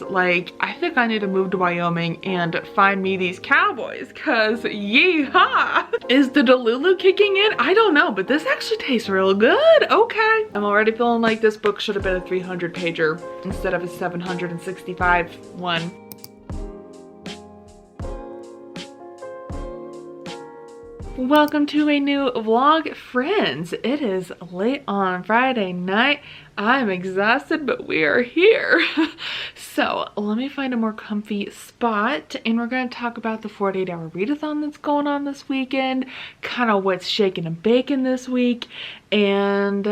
Like, I think I need to move to Wyoming and find me these cowboys, cause yeehaw! Is the Delulu kicking in? I don't know, but this actually tastes real good. Okay. I'm already feeling like this book should have been a 300 pager instead of a 765 one. Welcome to a new vlog, friends. It is late on Friday night. I'm exhausted, but we are here. So let me find a more comfy spot and we're going to talk about the 48-hour readathon that's going on this weekend, kind of what's shaking and baking this week, and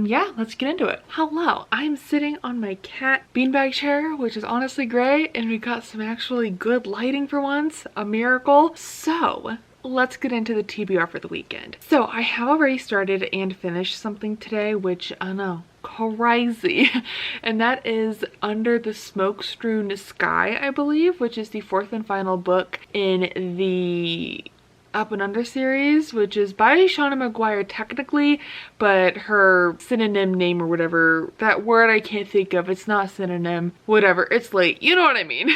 yeah, let's get into it. Hello, I'm sitting on my cat beanbag chair, which is honestly great, and we got some actually good lighting for once, a miracle. So let's get into the TBR for the weekend. So I have already started and finished something today, which I know, crazy, and that is Under the Smoke-Strewn Sky, I believe, which is the fourth and final book in the Up and Under series, which is by Shauna Maguire technically, but her synonym name or whatever, that word I can't think of, it's not synonym, whatever, it's late, you know what I mean.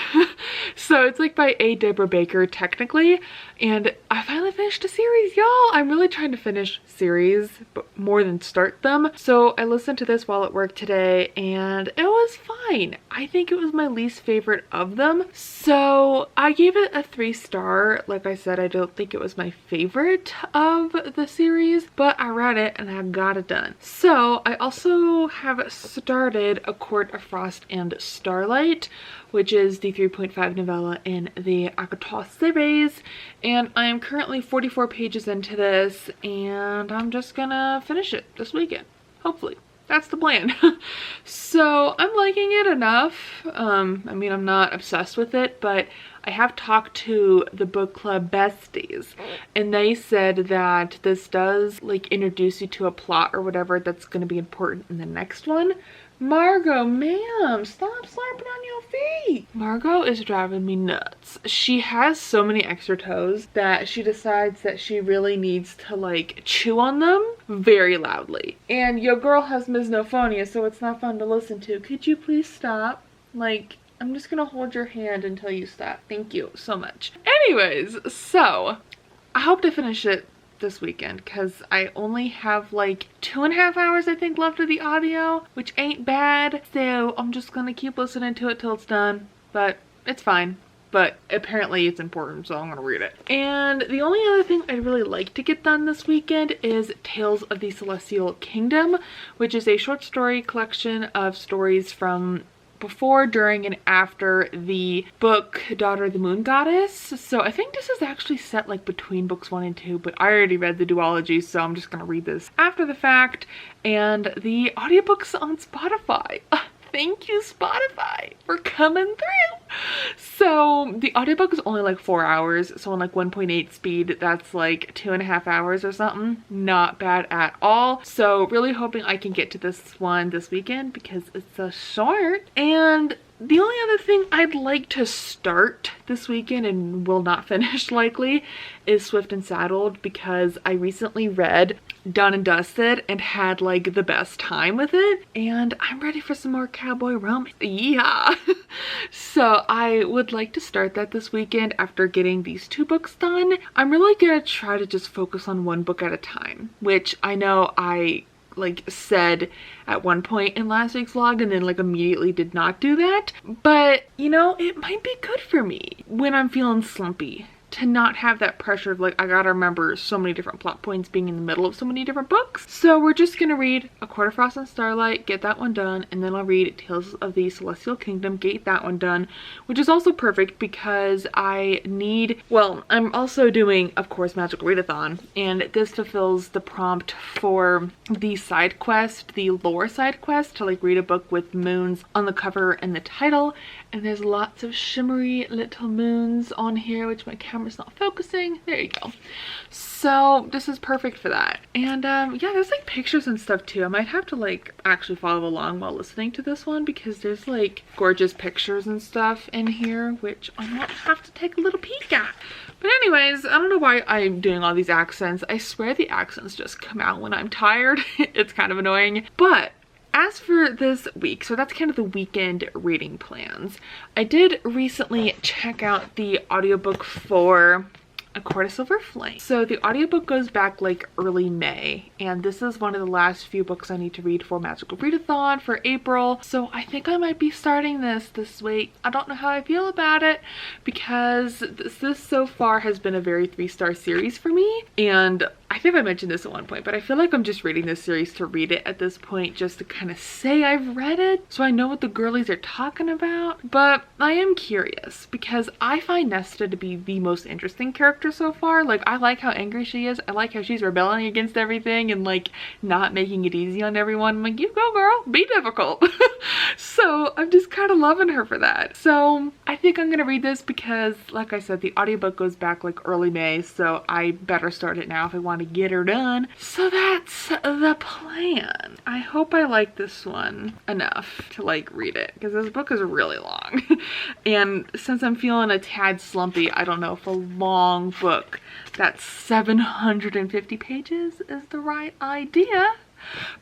So it's like by A. Deborah Baker technically, and I finally finished a series, y'all. I'm really trying to finish series, but more than start them. So I listened to this while at work today and it was fine. I think it was my least favorite of them. So I gave it a 3-star. Like I said, I don't think it was my favorite of the series, but I read it and I got it done. So I also have started A Court of Frost and Starlight, which is the 3.5 novella in the ACOTAR series, and I am currently 44 pages into this and I'm just gonna finish it this weekend, hopefully. That's the plan. So I'm liking it enough. I mean, I'm not obsessed with it, but I have talked to the book club besties and they said that this does like introduce you to a plot or whatever that's going to be important in the next one. Margot, ma'am, stop slurping on your feet. Margot is driving me nuts. She has so many extra toes that she decides that she really needs to like chew on them very loudly. And your girl has misophonia, so it's not fun to listen to. Could you please stop? Like, I'm just gonna hold your hand until you stop. Thank you so much. Anyways, so I hope to finish it this weekend because I only have like 2.5 hours I think left of the audio, which ain't bad. So I'm just gonna keep listening to it till it's done, but it's fine. But apparently it's important, so I'm gonna read it. And the only other thing I'd really like to get done this weekend is Tales of the Celestial Kingdom, which is a short story collection of stories from before, during, and after the book Daughter of the Moon Goddess. So I think this is actually set like between books 1 and 2, but I already read the duology, so I'm just gonna read this after the fact. And the audiobook's on Spotify. Thank you, Spotify, for coming through. So the audiobook is only like 4 hours, so on like 1.8 speed, that's like 2.5 hours or something. Not bad at all. So really hoping I can get to this one this weekend because it's so short. And the only other thing I'd like to start this weekend and will not finish likely is Swift and Saddled, because I recently read Done and Dusted and had like the best time with it, and I'm ready for some more cowboy romance. Yeah. So I would like to start that this weekend after getting these 2 books done. I'm really gonna try to just focus on one book at a time, which I know I like said at one point in last week's vlog and then like immediately did not do that, but you know, it might be good for me when I'm feeling slumpy to not have that pressure of like I gotta remember so many different plot points being in the middle of so many different books. So we're just gonna read A Court of Frost and Starlight, get that one done, and then I'll read Tales of the Celestial Kingdom, get that one done, which is also perfect because I need, well, I'm also doing, of course, Magical Readathon, and this fulfills the prompt for the side quest, the lore side quest, to like read a book with moons on the cover and the title, and there's lots of shimmery little moons on here, which my camera's not focusing. There you go. So this is perfect for that. And yeah, there's like pictures and stuff too. I might have to like actually follow along while listening to this one because there's like gorgeous pictures and stuff in here, which I might have to take a little peek at. But anyways, I don't know why I'm doing all these accents. I swear the accents just come out when I'm tired. It's kind of annoying. But as for this week, so that's kind of the weekend reading plans. I did recently check out the audiobook for A Court of Silver Flame. So the audiobook goes back like early May, and this is one of the last few books I need to read for Magical Readathon for April. So I think I might be starting this week. I don't know how I feel about it because this so far has been a very 3-star series for me, and I think I mentioned this at one point, but I feel like I'm just reading this series to read it at this point, just to kind of say I've read it so I know what the girlies are talking about. But I am curious because I find Nesta to be the most interesting character so far. Like, I like how angry she is. I like how she's rebelling against everything and like not making it easy on everyone. I'm like, you go girl, be difficult. So I'm just kind of loving her for that. So I think I'm gonna read this because, like I said, the audiobook goes back like early May, so I better start it now if I want to get her done. So that's the plan. I hope I like this one enough to like read it because this book is really long. And since I'm feeling a tad slumpy, I don't know if a long book that's 750 pages is the right idea.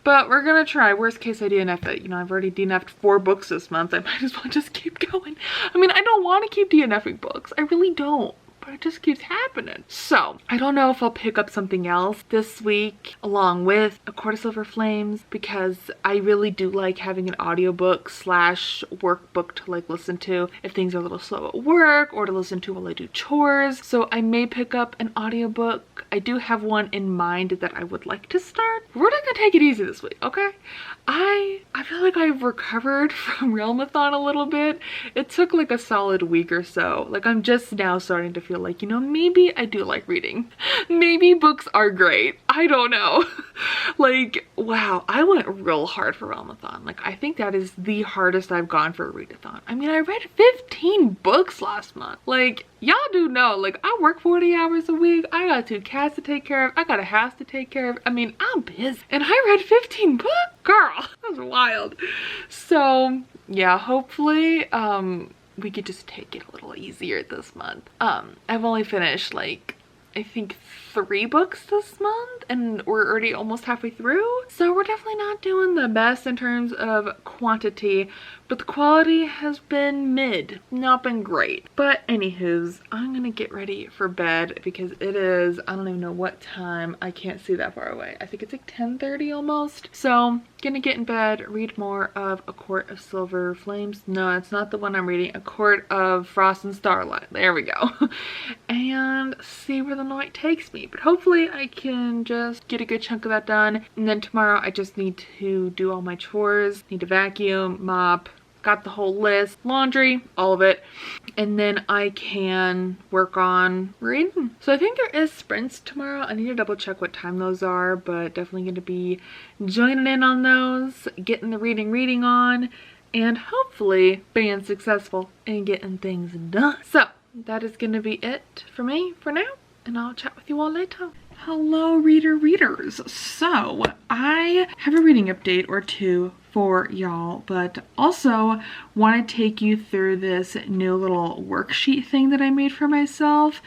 But we're gonna try. Worst case, I DNF it. You know, I've already DNF'd 4 books this month. I might as well just keep going. I mean, I don't want to keep DNFing books. I really don't. But it just keeps happening. So I don't know if I'll pick up something else this week along with A Court of Silver Flames, because I really do like having an audiobook slash workbook to like listen to if things are a little slow at work, or to listen to while I do chores. So I may pick up an audiobook. I do have one in mind that I would like to start. We're not gonna take it easy this week, okay? I feel like I've recovered from Readathon a little bit. It took like a solid week or so. Like, I'm just now starting to feel like, you know, maybe I do like reading. Maybe books are great. I don't know. Like, wow, I went real hard for Readathon. Like, I think that is the hardest I've gone for a readathon. I mean, I read 15 books last month. Like, y'all do know, like, I work 40 hours a week. I got 2 cats to take care of. I got a house to take care of. I mean, I'm busy. And I read 15 books? Girl, that was wild. So, yeah, hopefully, we could just take it a little easier this month. I've only finished, like, I think 3 books this month, and we're already almost halfway through. So we're definitely not doing the best in terms of quantity, but the quality has been mid, not been great. But anywho's, I'm gonna get ready for bed because it is, I don't even know what time. I can't see that far away. I think it's like 10:30 almost. So gonna get in bed, read more of A Court of Silver Flames. No, it's not the one I'm reading. A Court of Frost and Starlight. There we go. And see where the night takes me. But hopefully I can just get a good chunk of that done. And then tomorrow I just need to do all my chores. Need to vacuum, mop, got the whole list, laundry, all of it. And then I can work on reading. So I think there is sprints tomorrow. I need to double check what time those are, but definitely going to be joining in on those, getting the reading on, and hopefully being successful in getting things done. So that is going to be it for me for now, and I'll chat with you all later. Hello readers. So I have a reading update or two for y'all, but also want to take you through this new little worksheet thing that I made for myself.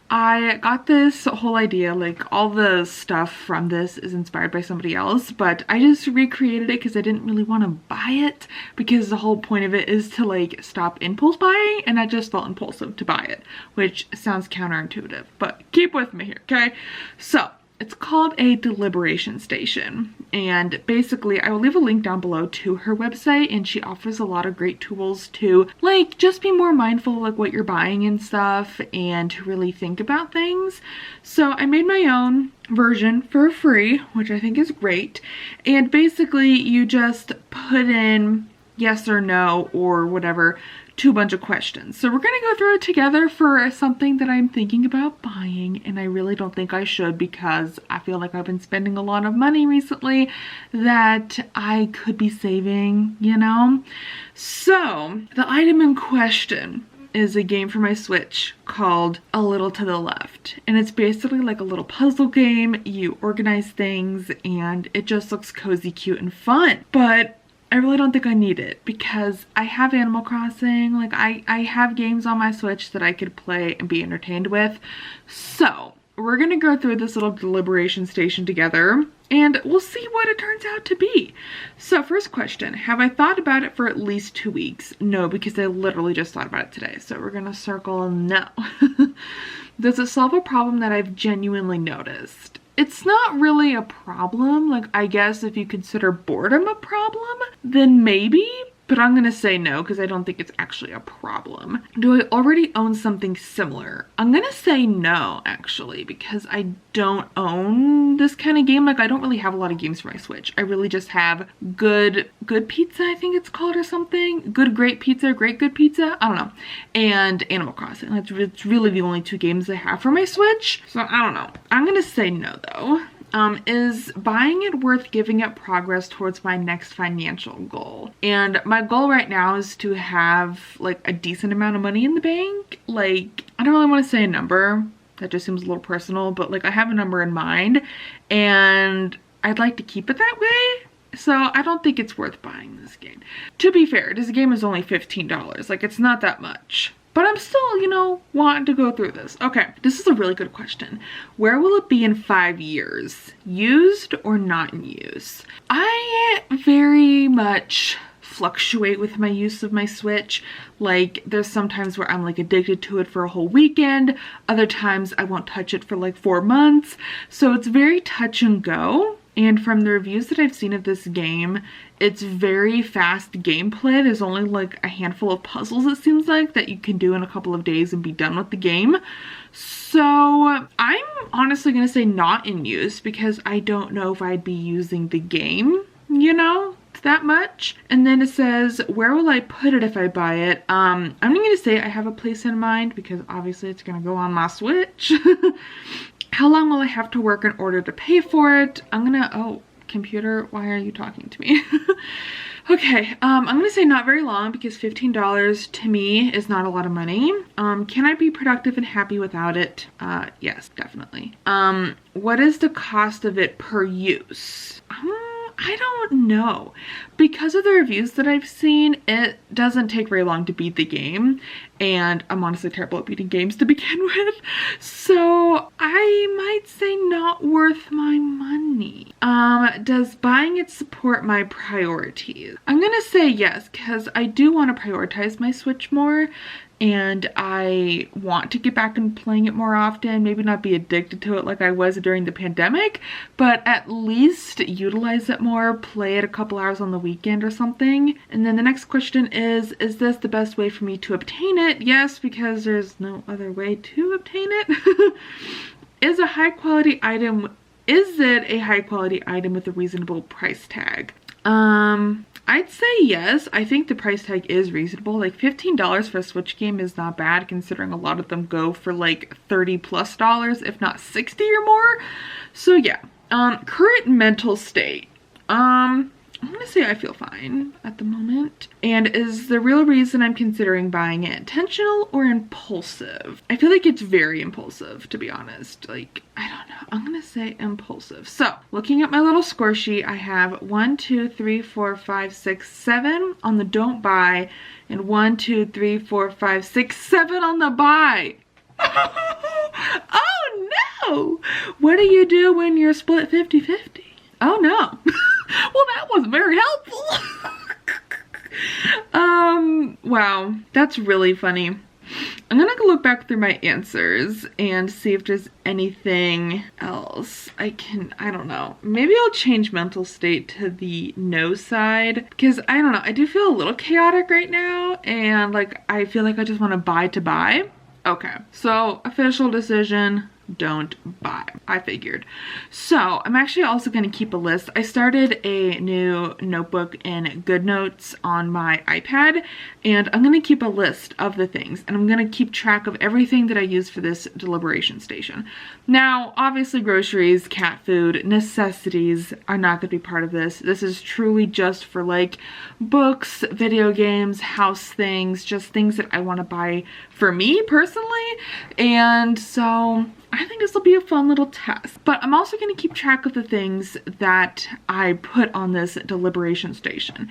I got this whole idea, like all the stuff from this is inspired by somebody else, but I just recreated it because I didn't really want to buy it, because the whole point of it is to like stop impulse buying, and I just felt impulsive to buy it, which sounds counterintuitive, but keep with me here, okay? So it's called a deliberation station, and basically I will leave a link down below to her website, and she offers a lot of great tools to like just be more mindful of like what you're buying and stuff, and to really think about things. So I made my own version for free, which I think is great, and basically you just put in yes or no or whatever to a bunch of questions. So we're gonna go through it together for something that I'm thinking about buying, and I really don't think I should because I feel like I've been spending a lot of money recently that I could be saving, you know? So the item in question is a game for my Switch called A Little to the Left, and it's basically like a little puzzle game. You organize things and it just looks cozy, cute, and fun. But I really don't think I need it because I have Animal Crossing. Like I have games on my Switch that I could play and be entertained with. So we're gonna go through this little deliberation station together, and we'll see what it turns out to be. So first question, have I thought about it for at least 2 weeks? No, because I literally just thought about it today. So we're gonna circle no. Does it solve a problem that I've genuinely noticed? It's not really a problem. Like, I guess if you consider boredom a problem, then maybe, but I'm gonna say no because I don't think it's actually a problem. Do I already own something similar? I'm gonna say no, actually, because I don't own this kind of game. Like, I don't really have a lot of games for my Switch. I really just have Good Pizza, I think it's called, or something. Great Pizza, Great Good Pizza, I don't know. And Animal Crossing. It's really the only 2 games I have for my Switch. So I don't know. I'm gonna say no, though. Is buying it worth giving up progress towards my next financial goal? And my goal right now is to have like a decent amount of money in the bank. Like, I don't really want to say a number. That just seems a little personal, but like I have a number in mind and I'd like to keep it that way. So I don't think it's worth buying this game. To be fair, this game is only $15. Like, it's not that much. But I'm still, you know, wanting to go through this. Okay, this is a really good question. Where will it be in 5 years? Used or not in use? I very much fluctuate with my use of my Switch. Like, there's some times where I'm like addicted to it for a whole weekend. Other times I won't touch it for like 4 months. So it's very touch and go. And from the reviews that I've seen of this game, it's very fast gameplay. There's only like a handful of puzzles, it seems like, that you can do in a couple of days and be done with the game. So I'm honestly gonna say not in use because I don't know if I'd be using the game, you know, that much. And then it says, where will I put it if I buy it? I'm gonna say I have a place in mind because obviously it's gonna go on my Switch. How long will I have to work in order to pay for it? Oh, computer, why are you talking to me? Okay, I'm gonna say not very long because $15 to me is not a lot of money. Can I be productive and happy without it? Yes, definitely. What is the cost of it per use? I don't know. Because of the reviews that I've seen, it doesn't take very long to beat the game. And I'm honestly terrible at beating games to begin with. So I might say not worth my money. Does buying it support my priorities? I'm gonna say yes, because I do want to prioritize my Switch more. And I want to get back and playing it more often, maybe not be addicted to it like I was during the pandemic, but at least utilize it more, play it a couple hours on the weekend or something. And then the next question is this the best way for me to obtain it? Yes, because there's no other way to obtain it. Is it a high quality item with a reasonable price tag? I'd say yes. I think the price tag is reasonable. Like $15 for a Switch game is not bad considering a lot of them go for like $30+, if not 60 or more. So yeah. Current mental state. I'm gonna say I feel fine at the moment. And is the real reason I'm considering buying it intentional or impulsive? I feel like it's very impulsive, to be honest. Like, I don't know. I'm gonna say impulsive. So, looking at my little score sheet, I have 1, 2, 3, 4, 5, 6, 7 on the don't buy, and 1, 2, 3, 4, 5, 6, 7 on the buy. Oh no! What do you do when you're split 50-50? Oh no. Well, that wasn't very helpful. Wow, that's really funny. I'm gonna look back through my answers and see if there's anything else I don't know. Maybe I'll change mental state to the no side because I don't know, I do feel a little chaotic right now and like I feel like I just want to buy. Okay, so official decision, don't buy. I figured. So I'm actually also going to keep a list. I started a new notebook in GoodNotes on my iPad and I'm going to keep a list of the things and I'm going to keep track of everything that I use for this deliberation station. Now, obviously groceries, cat food, necessities are not going to be part of this. This is truly just for like books, video games, house things, just things that I want to buy for me personally. And so I think this will be a fun little test. But I'm also going to keep track of the things that I put on this deliberation station.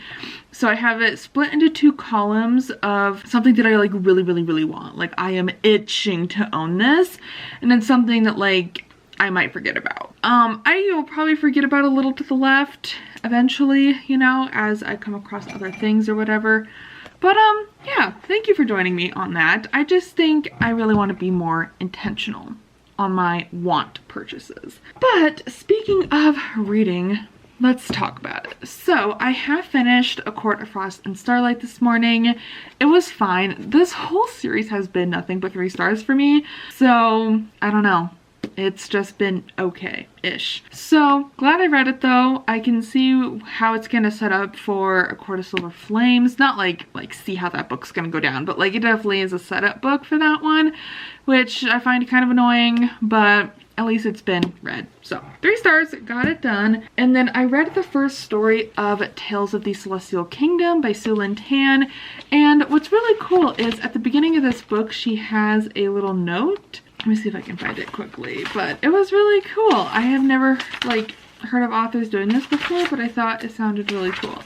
So I have it split into 2 columns of something that I like really want. Like I am itching to own this. And then something that like I might forget about. I will probably forget about A Little to the Left eventually, you know, as I come across other things or whatever. But yeah, thank you for joining me on that. I just think I really want to be more intentional on my want purchases. But speaking of reading, let's talk about it. So I have finished A Court of Frost and Starlight this morning. It was fine. This whole series has been nothing but 3 stars for me. So I don't know. It's just been okay-ish. So glad I read it though. I can see how it's gonna set up for A Court of Silver Flames. Not like see how that book's gonna go down, but like it definitely is a setup book for that one, which I find kind of annoying, but at least it's been read. So 3 stars, got it done. And then I read the first story of Tales of the Celestial Kingdom by Sue Lynn Tan. And what's really cool is at the beginning of this book, she has a little note. Let me see if I can find it quickly, but it was really cool. I have never like heard of authors doing this before, but I thought it sounded really cool.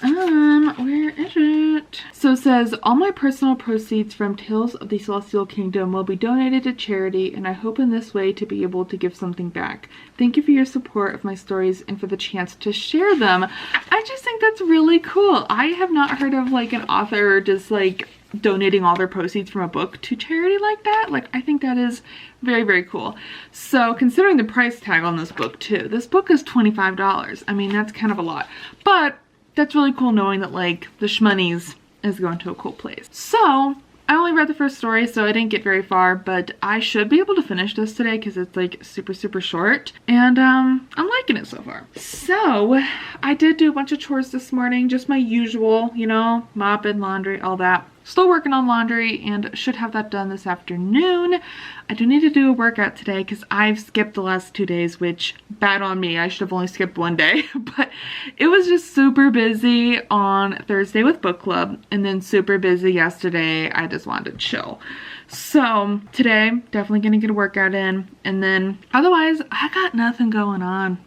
Where is it? So it says, all my personal proceeds from Tales of the Celestial Kingdom will be donated to charity, and I hope in this way to be able to give something back. Thank you for your support of my stories and for the chance to share them. I just think that's really cool. I have not heard of like an author just like donating all their proceeds from a book to charity like that. Like, I think that is very, very cool. So considering the price tag on this book too, this book is $25. I mean, that's kind of a lot, but that's really cool knowing that like the shmoney's is going to a cool place. So I only read the first story, so I didn't get very far, but I should be able to finish this today because it's like super, super short, and I'm liking it so far. So I did do a bunch of chores this morning, just my usual, you know, mopping, laundry, all that. Still working on laundry and should have that done this afternoon. I do need to do a workout today because I've skipped the last 2 days, which bad on me. I should have only skipped 1 day, but it was just super busy on Thursday with book club and then super busy yesterday. I just wanted to chill. So today, definitely gonna get a workout in, and then otherwise I got nothing going on.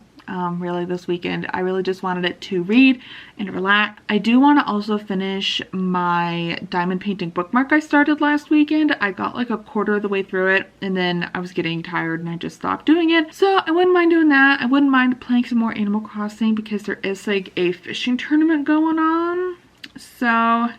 Really this weekend. I really just wanted it to read and relax. I do want to also finish my diamond painting bookmark I started last weekend. I got like a quarter of the way through it and then I was getting tired and I just stopped doing it. So I wouldn't mind doing that. I wouldn't mind playing some more Animal Crossing because there is like a fishing tournament going on. So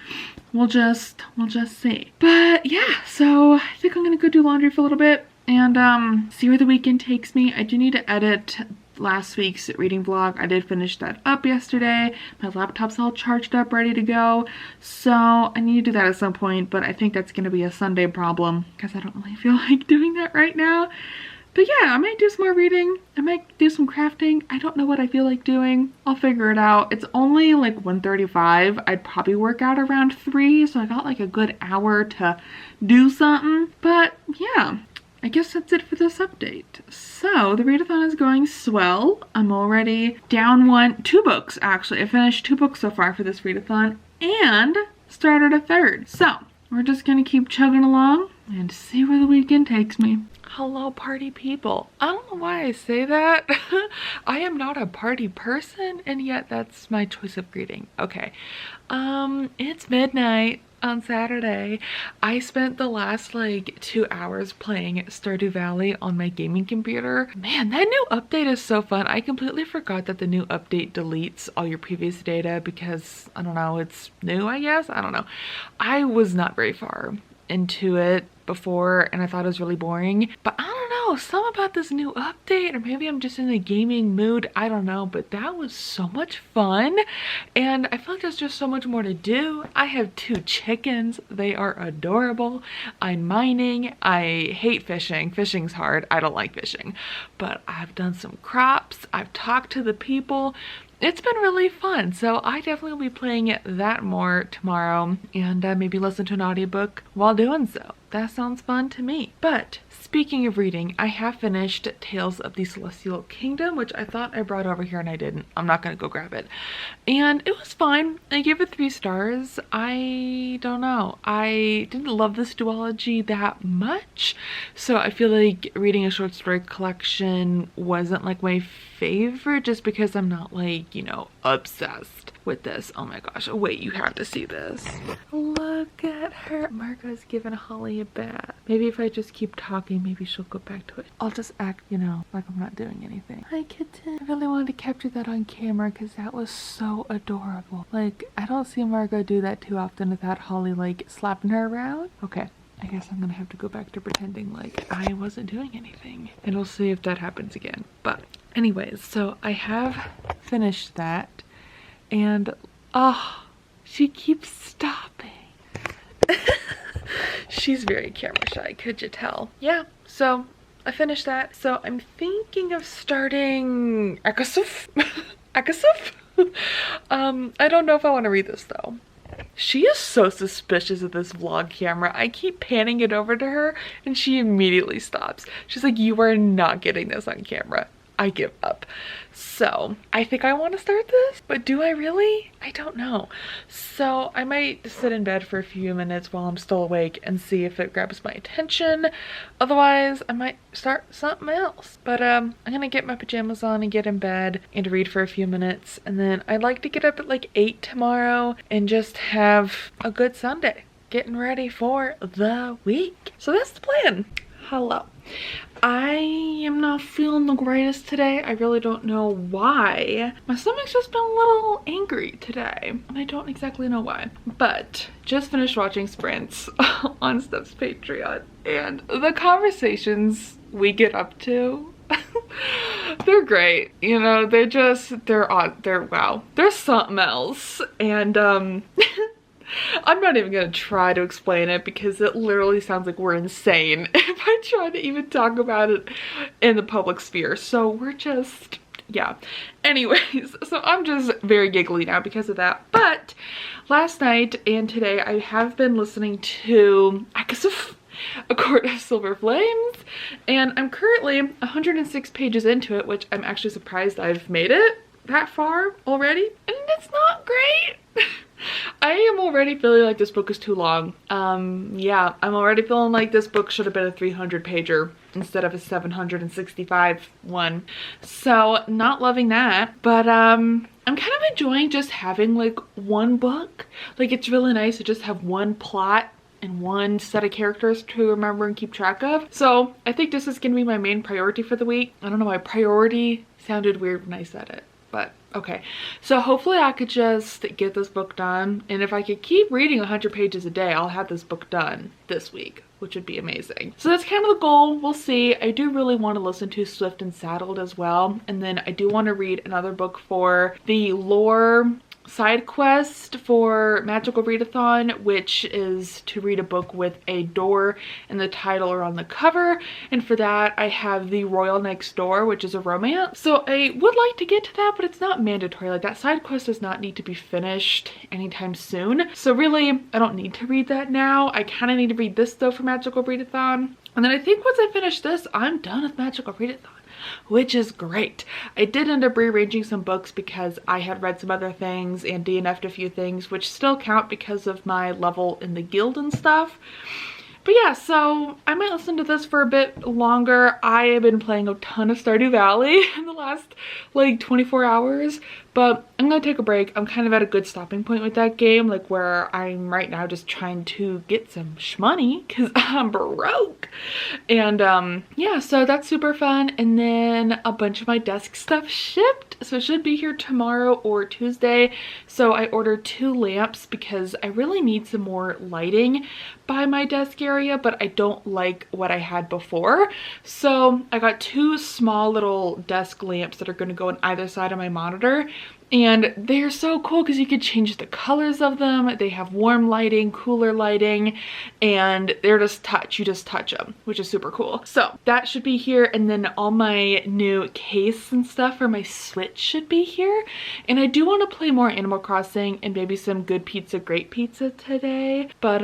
we'll just see. But yeah, so I think I'm gonna go do laundry for a little bit and see where the weekend takes me. I do need to edit last week's reading vlog. I did finish that up yesterday. My laptop's all charged up, ready to go. So I need to do that at some point, but I think that's going to be a Sunday problem because I don't really feel like doing that right now. But yeah, I might do some more reading. I might do some crafting. I don't know what I feel like doing. I'll figure it out. It's only like 1:35. I'd probably work out around 3, so I got like a good hour to do something. But yeah, I guess that's it for this update. So the readathon is going swell. I'm already down 2 books actually. I finished 2 books so far for this readathon and started a 3rd. So we're just gonna keep chugging along and see where the weekend takes me. Hello party people. I don't know why I say that. I am not a party person and yet that's my choice of greeting. Okay. It's midnight on Saturday. I spent the last like 2 hours playing Stardew Valley on my gaming computer. Man, that new update is so fun. I completely forgot that the new update deletes all your previous data because, I don't know, it's new, I guess? I don't know. I was not very far into it before and I thought it was really boring, but I don't know, something about this new update, or maybe I'm just in the gaming mood, I don't know, but that was so much fun and I feel like there's just so much more to do. I have 2 chickens, they are adorable. I'm mining. I hate fishing. Fishing's hard. I don't like fishing, but I've done some crops. I've talked to the people. It's been really fun, so I definitely will be playing that more tomorrow and maybe listen to an audiobook while doing so. That sounds fun to me. But speaking of reading, I have finished Tales of the Celestial Kingdom, which I thought I brought over here and I didn't. I'm not gonna go grab it. And it was fine. I gave it 3 stars. I don't know. I didn't love this duology that much, so I feel like reading a short story collection wasn't like my favorite just because I'm not like, you know, obsessed with this. Oh my gosh. Oh wait, you have to see this. Look at her. Margot's giving Holly a bath. Maybe if I just keep talking, maybe she'll go back to it. I'll just act, you know, like I'm not doing anything. Hi kitten. I really wanted to capture that on camera because that was so adorable. Like, I don't see Margot do that too often without Holly like slapping her around. Okay. I guess I'm gonna have to go back to pretending like I wasn't doing anything, and we'll see if that happens again. But anyways, so I have finished that, and oh, she keeps stopping. She's very camera shy, could you tell? Yeah, so I finished that. So I'm thinking of starting Akasuf. Akasuf? I don't know if I want to read this though. She is so suspicious of this vlog camera. I keep panning it over to her and she immediately stops. She's like, you are not getting this on camera. I give up. So I think I want to start this, but do I really? I don't know. So I might sit in bed for a few minutes while I'm still awake and see if it grabs my attention. Otherwise, I might start something else. But I'm gonna get my pajamas on and get in bed and read for a few minutes. And then I'd like to get up at like 8 tomorrow and just have a good Sunday, getting ready for the week. So that's the plan. Hello. I am not feeling the greatest today. I really don't know why. My stomach's just been a little angry today, and I don't exactly know why. But just finished watching Sprints on Steph's Patreon, and the conversations we get up to, they're great. You know, they're odd. Wow. They're something else. And I'm not even gonna try to explain it because it literally sounds like we're insane if I try to even talk about it in the public sphere. So we're just, yeah. Anyways, so I'm just very giggly now because of that. But last night and today I have been listening to Akasuf, A Court of Silver Flames, and I'm currently 106 pages into it, which I'm actually surprised I've made it that far already, and it's not great. I am already feeling like this book is too long. Yeah, I'm already feeling like this book should have been a 300 pager instead of a 765 one. So not loving that, but I'm kind of enjoying just having like one book. Like, it's really nice to just have one plot and one set of characters to remember and keep track of. So I think this is gonna be my main priority for the week. I don't know why priority sounded weird when I said it, but okay. So hopefully I could just get this book done, and if I could keep reading 100 pages a day, I'll have this book done this week, which would be amazing. So that's kind of the goal. We'll see. I do really want to listen to Swift and Saddled as well, and then I do want to read another book for the lore side quest for Magical Readathon, which is to read a book with a door and the title are on the cover, and for that I have The Royal Next Door, which is a romance. So I would like to get to that, but it's not mandatory. Like, that side quest does not need to be finished anytime soon, so really I don't need to read that now. I kind of need to read this though for Magical Readathon, and then I think once I finish this, I'm done with Magical Readathon, which is great. I did end up rearranging some books because I had read some other things and DNF'd a few things, which still count because of my level in the guild and stuff. But yeah, so I might listen to this for a bit longer. I have been playing a ton of Stardew Valley in the last like 24 hours, but I'm gonna take a break. I'm kind of at a good stopping point with that game, like where I'm right now just trying to get some shmoney because I'm broke. And yeah, so that's super fun. And then a bunch of my desk stuff shipped, so it should be here tomorrow or Tuesday. So I ordered 2 lamps because I really need some more lighting by my desk area, but I don't like what I had before. So I got 2 small little desk lamps that are going to go on either side of my monitor, and they're so cool because you could change the colors of them. They have warm lighting, cooler lighting, and they're just you just touch them, which is super cool. So that should be here, and then all my new case and stuff for my Switch should be here. And I do want to play more Animal Crossing and maybe some Good Pizza Great Pizza today, but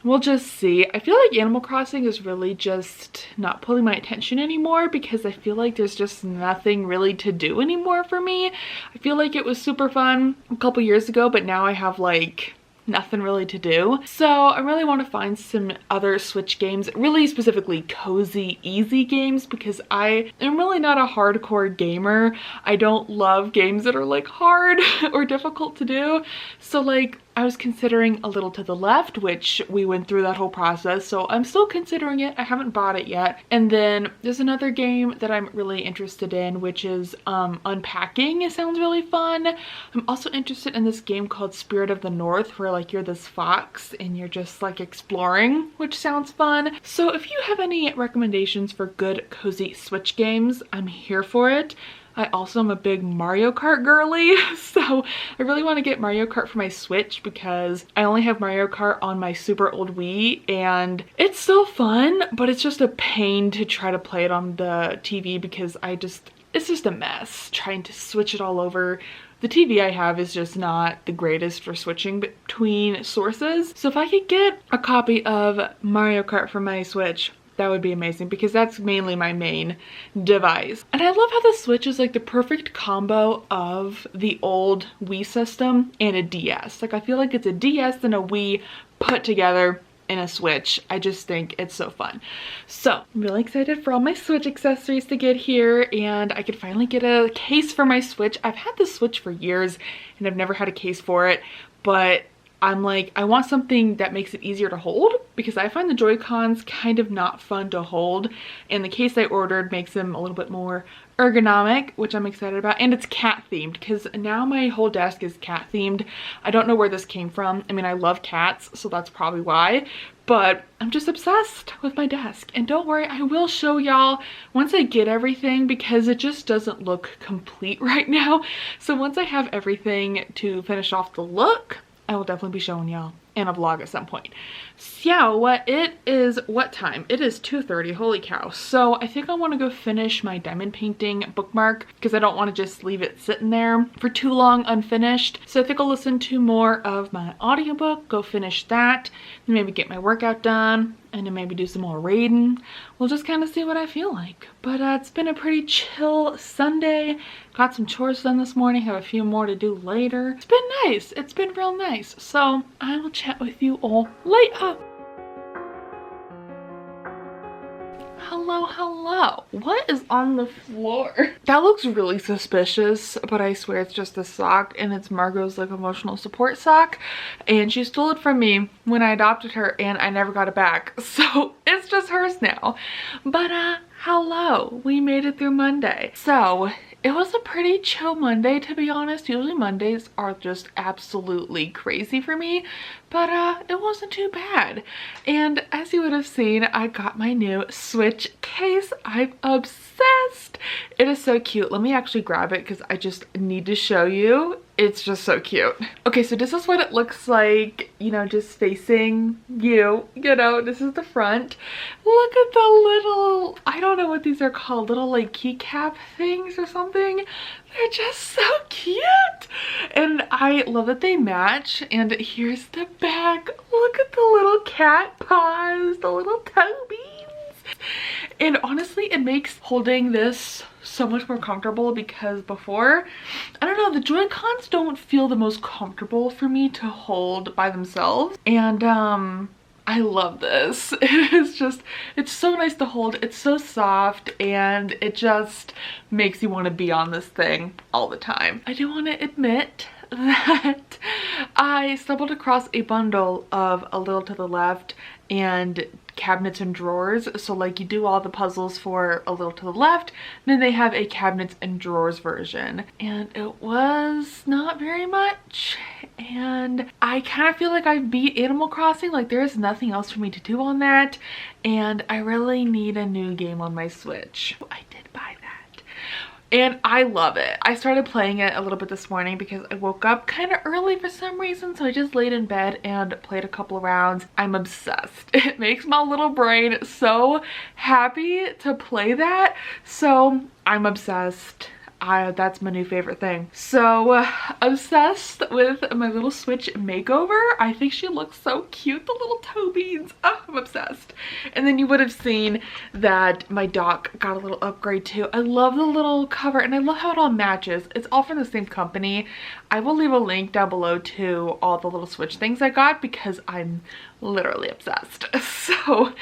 we'll just see. I feel like Animal Crossing is really just not pulling my attention anymore because I feel like there's just nothing really to do anymore for me. I feel like it was super fun a couple years ago, but now I have like nothing really to do. So I really want to find some other Switch games, really specifically cozy, easy games, because I am really not a hardcore gamer. I don't love games that are like hard or difficult to do. So like I was considering A Little to the Left, which we went through that whole process, so I'm still considering it. I haven't bought it yet. And then there's another game that I'm really interested in, which is Unpacking. It sounds really fun. I'm also interested in this game called Spirit of the North, where like you're this fox and you're just like exploring, which sounds fun. So if you have any recommendations for good cozy Switch games, I'm here for it. I also am a big Mario Kart girly, so I really want to get Mario Kart for my Switch because I only have Mario Kart on my super old Wii, and it's so fun, but it's just a pain to try to play it on the TV because it's just a mess trying to switch it all over. The TV I have is just not the greatest for switching between sources. So if I could get a copy of Mario Kart for my Switch, that would be amazing because that's mainly my main device. And I love how the Switch is like the perfect combo of the old Wii system and a DS. Like I feel like it's a DS and a Wii put together in a Switch. I just think it's so fun. So I'm really excited for all my Switch accessories to get here, and I could finally get a case for my Switch. I've had the Switch for years and I've never had a case for it, but I'm like, I want something that makes it easier to hold because I find the Joy-Cons kind of not fun to hold, and the case I ordered makes them a little bit more ergonomic, which I'm excited about. And it's cat themed because now my whole desk is cat themed. I don't know where this came from. I mean, I love cats, so that's probably why, but I'm just obsessed with my desk. And don't worry, I will show y'all once I get everything because it just doesn't look complete right now. So once I have everything to finish off the look, I will definitely be showing y'all in a vlog at some point. So what time? It is 2:30, holy cow. So I think I want to go finish my diamond painting bookmark because I don't want to just leave it sitting there for too long unfinished. So I think I'll listen to more of my audiobook, go finish that, and maybe get my workout done, and then maybe do some more reading. We'll just kind of see what I feel like. But it's been a pretty chill Sunday. Got some chores done this morning, have a few more to do later. It's been nice. It's been real nice. So I will chat with you all later. Hello. What is on the floor? That looks really suspicious, but I swear it's just a sock, and it's Margot's like emotional support sock, and she stole it from me when I adopted her and I never got it back. So it's just hers now. But hello, we made it through Monday. So it was a pretty chill Monday, to be honest. Usually Mondays are just absolutely crazy for me, but it wasn't too bad. And as you would have seen, I got my new Switch case. I'm obsessed. It is so cute. Let me actually grab it because I just need to show you. It's just so cute. Okay, so this is what it looks like, you know, just facing you, this is the front. Look at the little, I don't know what these are called, little like keycap things or something. They're just so cute. And I love that they match. And here's the back. Look at the little cat paws, the little toe beans. And honestly, it makes holding this so much more comfortable because before, I don't know, the Joy-Cons don't feel the most comfortable for me to hold by themselves. And I love this. It's so nice to hold. It's so soft and it just makes you want to be on this thing all the time. I do want to admit that I stumbled across a bundle of A Little to the Left and cabinets and drawers. So like you do all the puzzles for A Little to the Left, then they have a cabinets and drawers version, and it was not very much, and I kind of feel like I beat Animal Crossing. Like there's nothing else for me to do on that, and I really need a new game on my Switch. I did buy that and I love it. I started playing it a little bit this morning because I woke up kind of early for some reason, so I just laid in bed and played a couple of rounds. I'm obsessed. It makes my little brain so happy to play that, so I'm obsessed. that's my new favorite thing. So obsessed with my little Switch makeover. I think she looks so cute, the little toe beads. Oh, I'm obsessed. And then you would have seen that my dock got a little upgrade too. I love the little cover and I love how it all matches. It's all from the same company. I will leave a link down below to all the little Switch things I got because I'm literally obsessed. So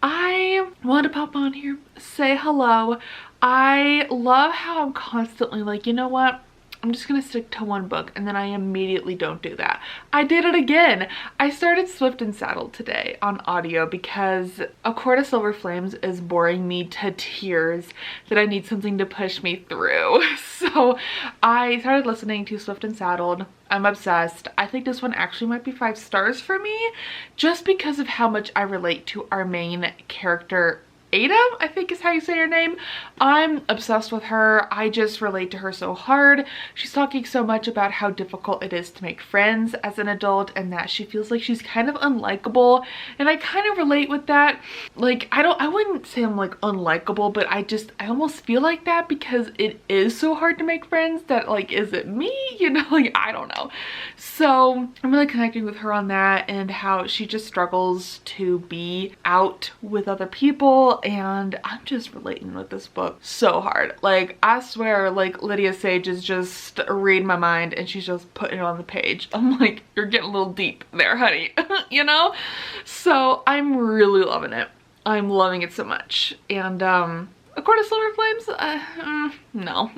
I want to pop on here, say hello. I love how I'm constantly like, you know what? I'm just gonna stick to one book, and then I immediately don't do that. I did it again. I started Swift and Saddled today on audio because A Court of Silver Flames is boring me to tears that I need something to push me through. So I started listening to Swift and Saddled. I'm obsessed. I think this one actually might be 5 stars for me just because of how much I relate to our main character, Ada, I think is how you say her name. I'm obsessed with her. I just relate to her so hard. She's talking so much about how difficult it is to make friends as an adult and that she feels like she's kind of unlikable, and I kind of relate with that. Like, I wouldn't say I'm like unlikable, but I almost feel like that because it is so hard to make friends that, like, is it me? You know, like, I don't know. So I'm really connecting with her on that and how she just struggles to be out with other people, and I'm just relating with this book so hard. Like, I swear, like, Lydia Sage is just reading my mind and she's just putting it on the page. I'm like, you're getting a little deep there, honey. You know? So I'm really loving it. I'm loving it so much. And A Court of Silver Flames, no,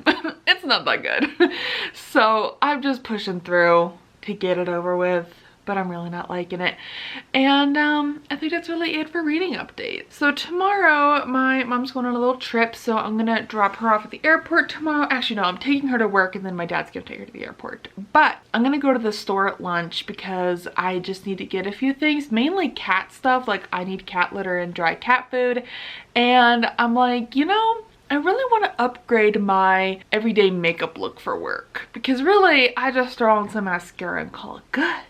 it's not that good. So I'm just pushing through to get it over with, but I'm really not liking it. And I think that's really it for reading updates. So tomorrow my mom's going on a little trip, so I'm gonna drop her off at the airport tomorrow. Actually no, I'm taking her to work and then my dad's gonna take her to the airport. But I'm gonna go to the store at lunch because I just need to get a few things, mainly cat stuff. Like, I need cat litter and dry cat food, and I'm like, you know, I really want to upgrade my everyday makeup look for work because really I just throw on some mascara and call it good.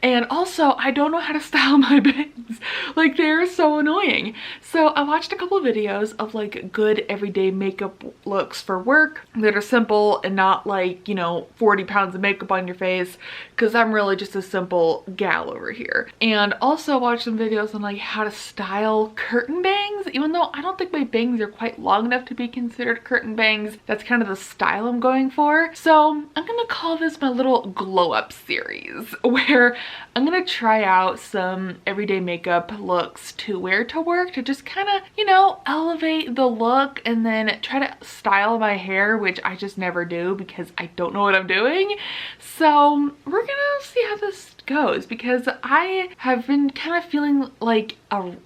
And also, I don't know how to style my bangs. Like, they're so annoying. So I watched a couple of videos of like good everyday makeup looks for work that are simple and not like, you know, 40 pounds of makeup on your face, because I'm really just a simple gal over here. And also watched some videos on like how to style curtain bangs, even though I don't think my bangs are quite long enough to be considered curtain bangs. That's kind of the style I'm going for. So I'm gonna call this my little glow up series, where I'm gonna try out some everyday makeup looks to wear to work to just kind of, you know, elevate the look, and then try to style my hair, which I just never do because I don't know what I'm doing. So we're gonna see how this goes because I have been kind of feeling like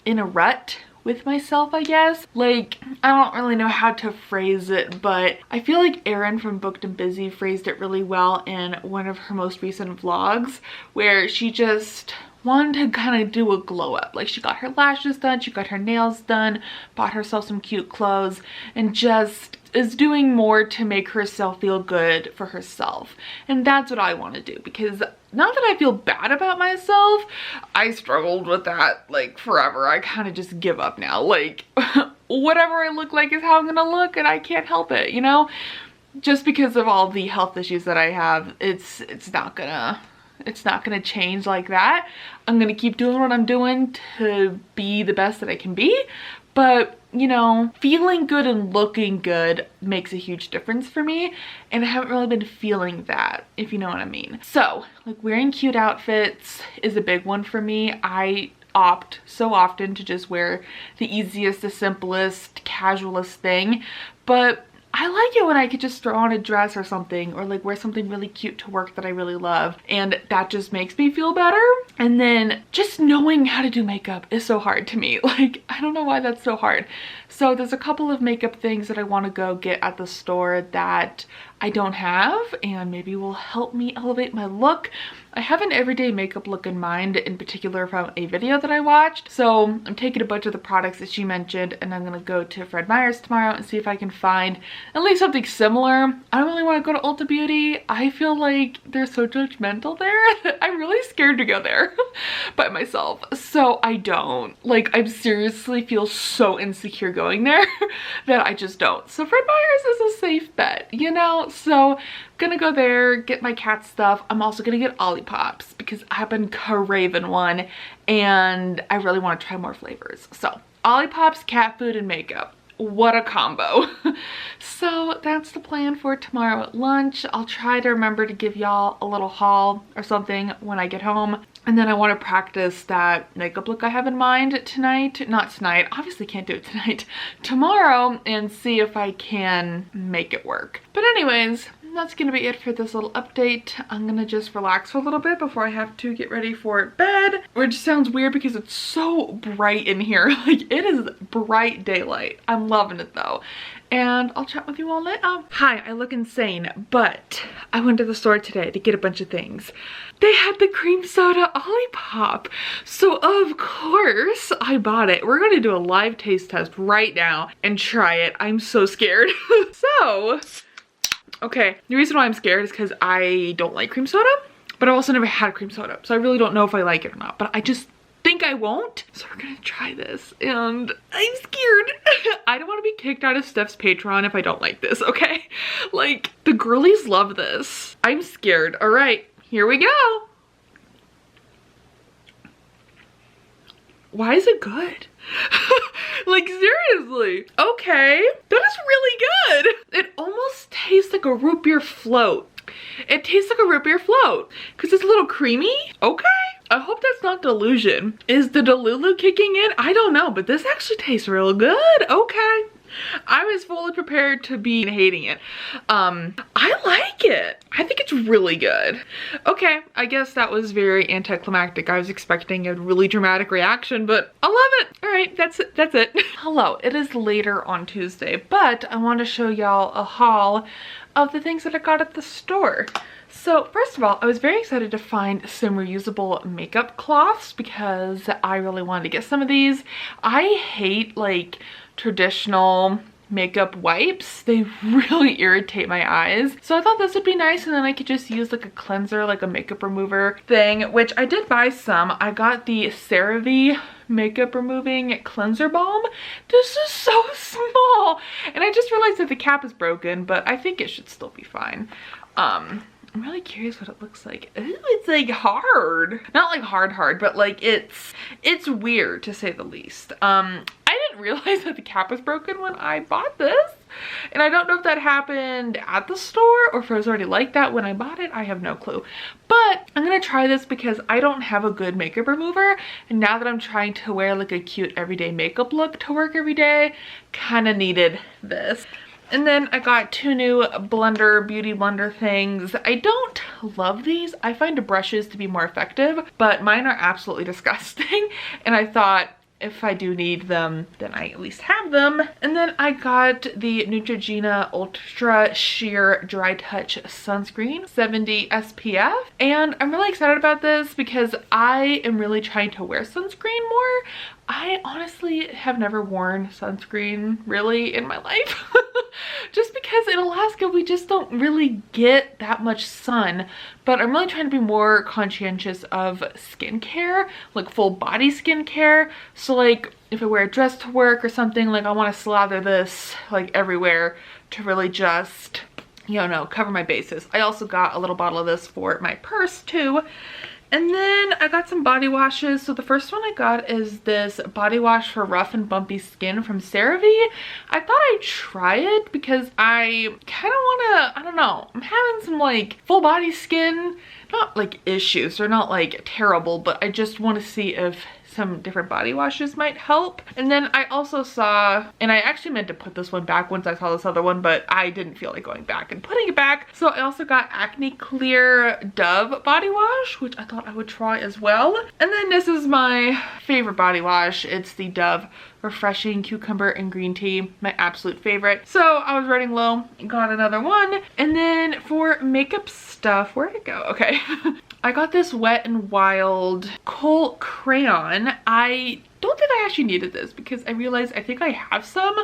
in a rut with myself, I guess. Like, I don't really know how to phrase it, but I feel like Erin from Booked and Busy phrased it really well in one of her most recent vlogs, where she just wanted to kind of do a glow up. Like, she got her lashes done, she got her nails done, bought herself some cute clothes, and just is doing more to make herself feel good for herself. And that's what I want to do, because not that I feel bad about myself, I struggled with that like forever. I kind of just give up now. Like, whatever I look like is how I'm gonna look, and I can't help it, you know? Just because of all the health issues that I have, it's not gonna change like that. I'm gonna keep doing what I'm doing to be the best that I can be, but you know, feeling good and looking good makes a huge difference for me, and I haven't really been feeling that, if you know what I mean. So like, wearing cute outfits is a big one for me. I opt so often to just wear the easiest, the simplest, casualest thing, but I like it when I could just throw on a dress or something, or like wear something really cute to work that I really love, and that just makes me feel better. And then just knowing how to do makeup is so hard to me. Like, I don't know why that's so hard. So there's a couple of makeup things that I want to go get at the store that I don't have and maybe will help me elevate my look. I have an everyday makeup look in mind, in particular from a video that I watched. So I'm taking a bunch of the products that she mentioned and I'm gonna go to Fred Meyer's tomorrow and see if I can find at least something similar. I don't really want to go to Ulta Beauty. I feel like they're so judgmental there. I'm really scared to go there by myself. So I don't. Like, I seriously feel so insecure going there that I just don't. So Fred Meyer's is a safe bet, you know? So gonna go there, get my cat stuff. I'm also gonna get Olipop's because I've been craving one and I really want to try more flavors. So Olipop's, cat food, and makeup. What a combo. So that's the plan for tomorrow at lunch. I'll try to remember to give y'all a little haul or something when I get home. And then I want to practice that makeup look I have in mind tonight. Not tonight, obviously can't do it tonight. Tomorrow, and see if I can make it work. But anyways, that's gonna be it for this little update. I'm gonna just relax for a little bit before I have to get ready for bed, which sounds weird because it's so bright in here. Like, it is bright daylight. I'm loving it though. And I'll chat with you all later. Hi, I look insane, but I went to the store today to get a bunch of things. They had the cream soda Olipop. So of course I bought it. We're gonna do a live taste test right now and try it. I'm so scared. So, okay, the reason why I'm scared is because I don't like cream soda, but I've also never had cream soda. So I really don't know if I like it or not, but I just think I won't. So we're gonna try this and I'm scared. I don't want to be kicked out of Steph's Patreon if I don't like this, okay? Like, the girlies love this. I'm scared. All right, here we go. Why is it good? Like, seriously. Okay, that is really good. It almost tastes like a root beer float. It tastes like a root beer float because it's a little creamy. Okay, I hope that's not delusion. Is the Delulu kicking in? I don't know, but this actually tastes real good. Okay, I was fully prepared to be hating it. I like it. I think it's really good. Okay, I guess that was very anticlimactic. I was expecting a really dramatic reaction, but I love it. All right, that's it. That's it. Hello, it is later on Tuesday, but I want to show y'all a haul of the things that I got at the store. So first of all, I was very excited to find some reusable makeup cloths because I really wanted to get some of these. I hate like traditional makeup wipes. They really irritate my eyes. So I thought this would be nice, and then I could just use like a cleanser, like a makeup remover thing, which I did buy some. I got the CeraVe makeup removing cleanser balm. This is so small, and I just realized that the cap is broken, but I think it should still be fine. I'm really curious what it looks like. Ooh, it's like hard. Not like hard, but like it's weird to say the least. I didn't realize that the cap was broken when I bought this. And I don't know if that happened at the store or if it was already like that when I bought it. I have no clue. But I'm gonna try this because I don't have a good makeup remover. And now that I'm trying to wear like a cute everyday makeup look to work every day, kind of needed this. And then I got two new beauty blender things. I don't love these. I find brushes to be more effective, but mine are absolutely disgusting. And I thought, if I do need them, then I at least have them. And then I got the Neutrogena Ultra Sheer Dry Touch Sunscreen, 70 SPF. And I'm really excited about this because I am really trying to wear sunscreen more. I honestly have never worn sunscreen really in my life. Just because in Alaska we just don't really get that much sun, but I'm really trying to be more conscientious of skincare, like full body skincare. So like if I wear a dress to work or something, like I want to slather this like everywhere to really just, you know, cover my bases. I also got a little bottle of this for my purse too. And then I got some body washes. So the first one I got is this body wash for rough and bumpy skin from CeraVe. I thought I'd try it because I kind of want to, I don't know, I'm having some like full body skin, not like issues, they're not like terrible, but I just want to see if some different body washes might help. And then I also saw, and I actually meant to put this one back once I saw this other one, but I didn't feel like going back and putting it back. So I also got Acne Clear Dove body wash, which I thought I would try as well. And then this is my favorite body wash. It's the Dove Refreshing Cucumber and Green Tea, my absolute favorite. So I was running low and got another one. And then for makeup stuff, where'd it go? Okay. I got this Wet n Wild Kohl Crayon. I don't think I actually needed this because I realized I think I have some,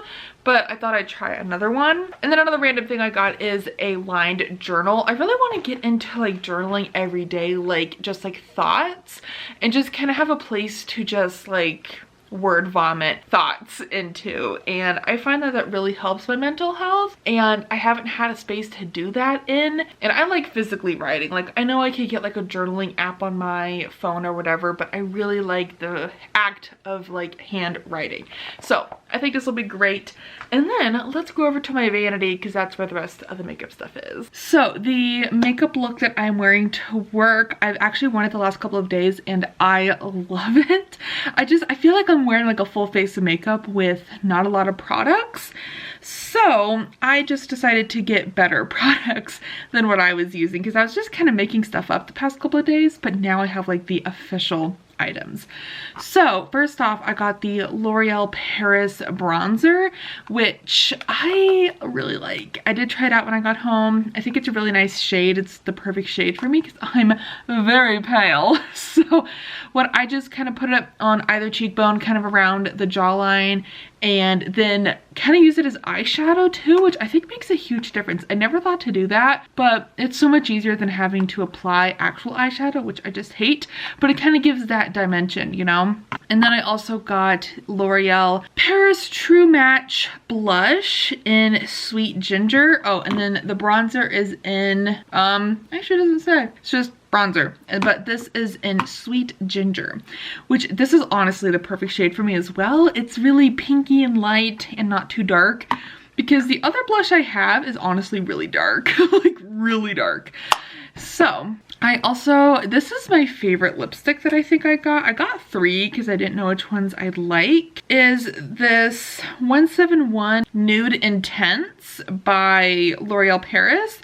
but I thought I'd try another one. And then another random thing I got is a lined journal. I really want to get into like journaling every day, like just like thoughts, and just kind of have a place to just like word vomit thoughts into, and I find that that really helps my mental health, and I haven't had a space to do that in. And I like physically writing. Like, I know I could get like a journaling app on my phone or whatever, but I really like the act of like handwriting. So I think this will be great. And then let's go over to my vanity because that's where the rest of the makeup stuff is. So the makeup look that I'm wearing to work, I've actually worn it the last couple of days and I love it. I feel like I'm wearing like a full face of makeup with not a lot of products. So I just decided to get better products than what I was using because I was just kind of making stuff up the past couple of days, but now I have like the official items. So first off, I got the L'Oreal Paris bronzer, which I really like. I did try it out when I got home. I think it's a really nice shade. It's the perfect shade for me because I'm very pale. So what I just kind of put it on either cheekbone, kind of around the jawline, and then kind of use it as eyeshadow too, which I think makes a huge difference. I never thought to do that, but it's so much easier than having to apply actual eyeshadow, which I just hate, but it kind of gives that dimension, you know? And then I also got L'Oreal Paris True Match blush in Sweet Ginger. Oh, and then the bronzer is in, actually it doesn't say, it's just bronzer, but this is in Sweet Ginger, which this is honestly the perfect shade for me as well. It's really pinky and light and not too dark, because the other blush I have is honestly really dark, like really dark. So I also, this is my favorite lipstick that I think I got 3 because I didn't know which ones I'd like, is this 171 Nude Intense by L'Oreal Paris.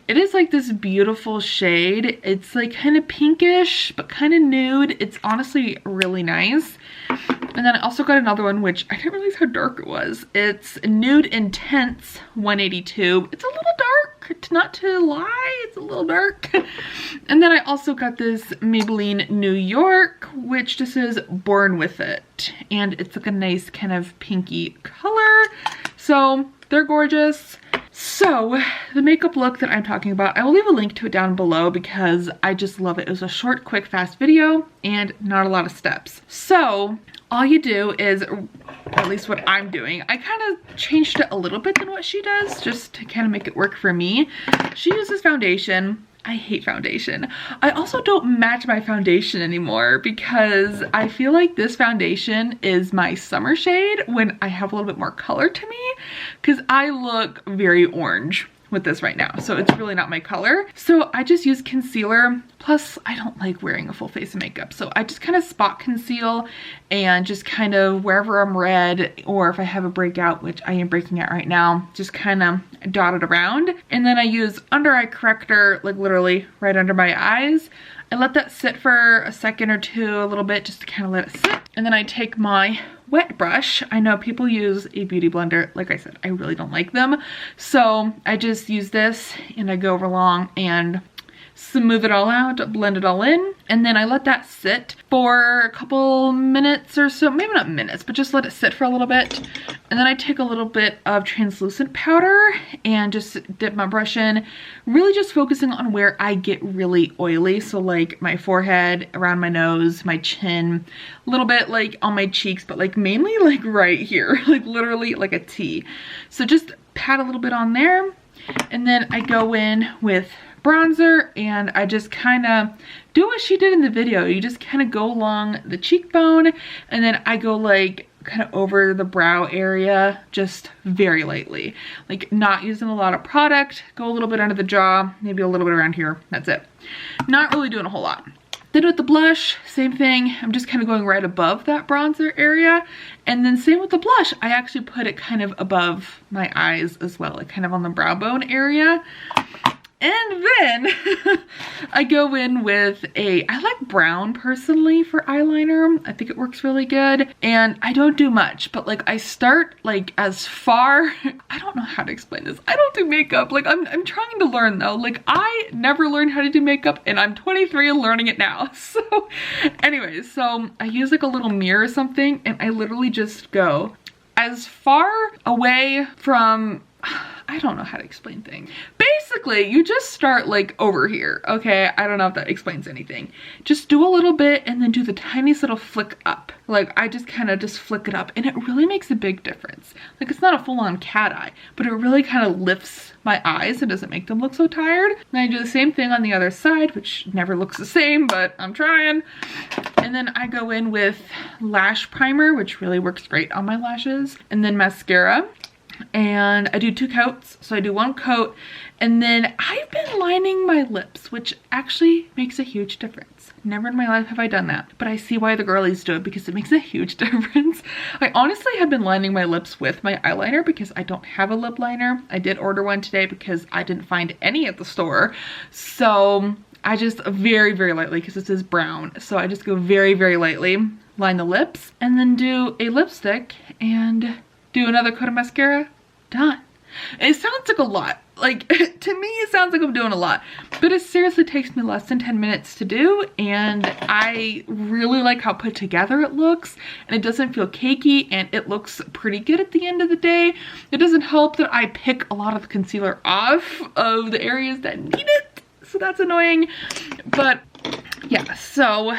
It is like this beautiful shade. It's like kind of pinkish, but kind of nude. It's honestly really nice. And then I also got another one, which I didn't realize how dark it was. It's Nude Intense 182. It's a little dark, not to lie, it's a little dark. And then I also got this Maybelline New York, which just says Born With It. And it's like a nice kind of pinky color. So they're gorgeous. So the makeup look that I'm talking about, I will leave a link to it down below because I just love it. It was a short, quick, fast video and not a lot of steps. So all you do is, or at least what I'm doing, I kind of changed it a little bit than what she does just to kind of make it work for me. She uses foundation. I hate foundation. I also don't match my foundation anymore because I feel like this foundation is my summer shade when I have a little bit more color to me, because I look very orange with this right now, so it's really not my color. So I just use concealer, plus I don't like wearing a full face of makeup, so I just kind of spot conceal and just kind of wherever I'm red, or if I have a breakout, which I am breaking out right now, just kind of dot it around. And then I use under eye corrector, like literally right under my eyes. I let that sit for a second or two, a little bit, just to kind of let it sit. And then I take my wet brush. I know people use a beauty blender. Like I said, I really don't like them. So I just use this and I go over along and smooth it all out, blend it all in, and then I let that sit for a couple minutes or so, maybe not minutes, but just let it sit for a little bit. And then I take a little bit of translucent powder and just dip my brush in, really just focusing on where I get really oily. So like my forehead, around my nose, my chin, a little bit like on my cheeks, but like mainly like right here, like literally like a T. So just pat a little bit on there, and then I go in with bronzer and I just kind of do what she did in the video. You just kind of go along the cheekbone, and then I go like kind of over the brow area, just very lightly, like not using a lot of product. Go a little bit under the jaw, maybe a little bit around here. That's it. Not really doing a whole lot. Then with the blush, same thing. I'm just kind of going right above that bronzer area. And then same with the blush. I actually put it kind of above my eyes as well, like kind of on the brow bone area. And then I go in with I like brown personally for eyeliner. I think it works really good. And I don't do much, but like I start like as far, I don't know how to explain this. I don't do makeup. Like I'm trying to learn though. Like I never learned how to do makeup and I'm 23 and learning it now. So anyways, so I use like a little mirror or something and I literally just go as far away from, I don't know how to explain things. Basically, you just start like over here, okay? I don't know if that explains anything. Just do a little bit and then do the tiniest little flick up. Like I just kind of just flick it up and it really makes a big difference. Like it's not a full-on cat eye, but it really kind of lifts my eyes and doesn't make them look so tired. And I do the same thing on the other side, which never looks the same, but I'm trying. And then I go in with lash primer, which really works great on my lashes, and then mascara. And I do 2 coats, so I do 1 coat, and then I've been lining my lips, which actually makes a huge difference. Never in my life have I done that, but I see why the girlies do it because it makes a huge difference. I honestly have been lining my lips with my eyeliner because I don't have a lip liner. I did order one today because I didn't find any at the store, so I just very, very lightly, because this is brown, so I just go very, very lightly, line the lips, and then do a lipstick and do another coat of mascara, done. It sounds like a lot. Like, to me, it sounds like I'm doing a lot, but it seriously takes me less than 10 minutes to do, and I really like how put together it looks, and it doesn't feel cakey, and it looks pretty good at the end of the day. It doesn't help that I pick a lot of the concealer off of the areas that need it, so that's annoying, but yeah, so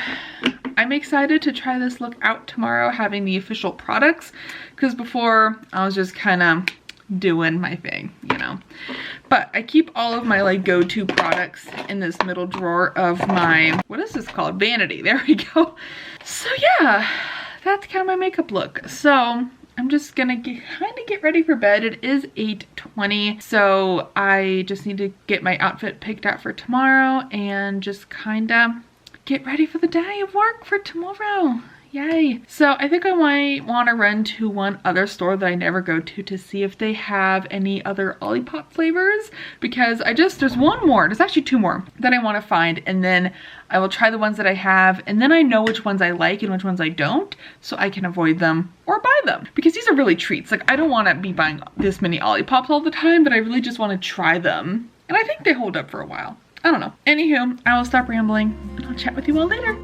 I'm excited to try this look out tomorrow, having the official products, because before I was just kind of doing my thing, you know. But I keep all of my like go-to products in this middle drawer of my, what is this called? Vanity. There we go. So yeah, that's kind of my makeup look. So I'm just gonna kind of get ready for bed. It is 8:20, so I just need to get my outfit picked out for tomorrow and just kind of get ready for the day of work for tomorrow. Yay. So I think I might want to run to one other store that I never go to see if they have any other Olipop flavors, because there's one more, there's actually 2 more that I want to find, and then I will try the ones that I have, and then I know which ones I like and which ones I don't, so I can avoid them or buy them, because these are really treats. Like I don't want to be buying this many Olipops all the time, but I really just want to try them, and I think they hold up for a while. I don't know. Anywho, I will stop rambling and I'll chat with you all later.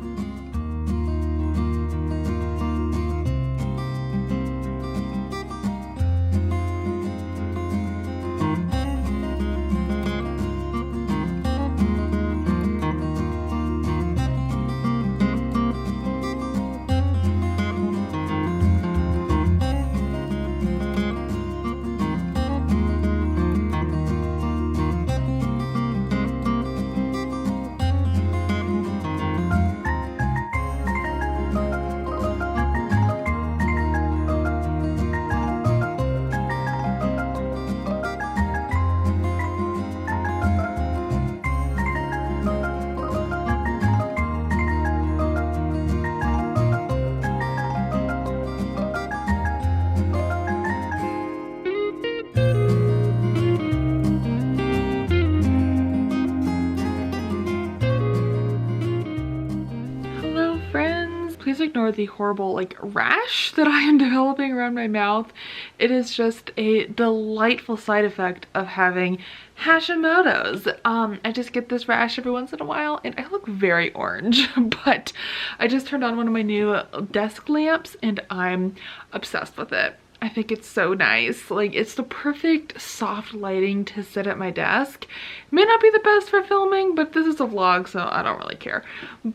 Please ignore the horrible like rash that I am developing around my mouth. It is just a delightful side effect of having Hashimoto's. I just get this rash every once in a while and I look very orange, but I just turned on one of my new desk lamps and I'm obsessed with it. I think it's so nice. Like, it's the perfect soft lighting to sit at my desk. It may not be the best for filming, but this is a vlog, so I don't really care.